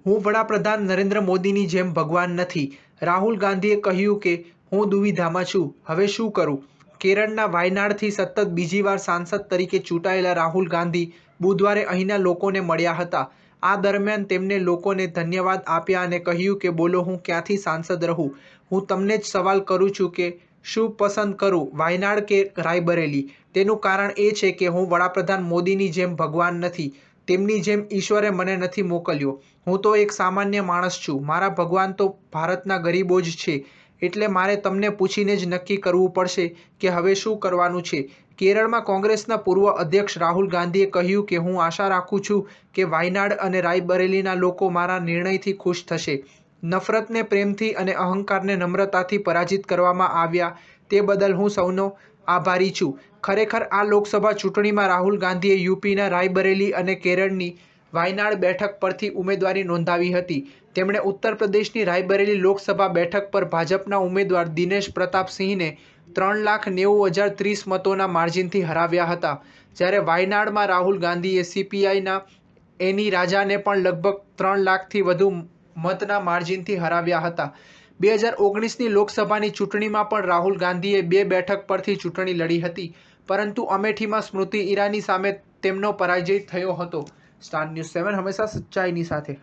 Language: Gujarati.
હું વડાપ્રધાન નરેન્દ્ર મોદીની જેમ ભગવાન નથી. રાહુલ ગાંધીએ કહ્યું કે હું દુવિધામાં છું, હવે શું કરું? કેરળના વાયનાડથી સતત બીજી વાર સાંસદ તરીકે ચૂંટાયેલા રાહુલ ગાંધી બુધવારે અહીંના લોકોને મળ્યા હતા. આ દરમિયાન તેમણે લોકોને ધન્યવાદ આપ્યા અને કહ્યું કે બોલો હું ક્યાંથી સાંસદ રહું. હું તમને જ સવાલ કરું છું કે શું પસંદ કરું, વાયનાડ કે રાયબરેલી? તેનું કારણ એ છે કે હું વડાપ્રધાન મોદીની જેમ ભગવાન નથી. તેમની જેમ ઈશ્વરે મને નથી મોકલ્યો. હું તો એક સામાન્ય માણસ છું. મારા ભગવાન તો ભારતના ગરીબો જ છે. એટલે મારે તમને પૂછીને જ નક્કી કરવું પડશે કે હવે શું કરવાનું છે. કેરળમાં કોંગ્રેસના પૂર્વ અધ્યક્ષ રાહુલ ગાંધીએ કહ્યું કે હું આશા રાખું છું કે વાયનાડ અને રાયબરેલીના લોકો મારા નિર્ણયથી ખુશ થશે. નફરતને પ્રેમથી અને અહંકારને નમ્રતાથી પરાજિત કરવામાં આવ્યા તે બદલ હું સૌનો આભારી છું. ખરેખર આ લોકસભા ચૂંટણીમાં રાહુલ ગાંધીએ યુપીના રાયબરેલી અને કેરળની વાયનાડ બેઠક પરથી ઉમેદવારી નોંધાવી હતી. તેમણે ઉત્તર પ્રદેશની રાયબરેલી લોકસભા બેઠક પર ભાજપના ઉમેદવાર દિનેશ પ્રતાપ સિંહને 3,90,030 મતોના માર્જિનથી હરાવ્યા હતા. જ્યારે વાયનાડમાં રાહુલ ગાંધીએ સીપીઆઈના એની રાજાને પણ લગભગ 3 લાખથી વધુ મતના માર્જિનથી હરાવ્યા હતા. 2019ની લોકસભાની ચૂંટણીમાં પણ રાહુલ ગાંધીએ 2 બેઠક પરથી ચૂંટણી લડી હતી, પરંતુ અમેઠીમાં સ્મૃતિ ઈરાની સામે તેમનો પરાજય થયો હતો. સ્ટાર ન્યૂઝ 7 હંમેશા સચ્ચાઈની સાથે.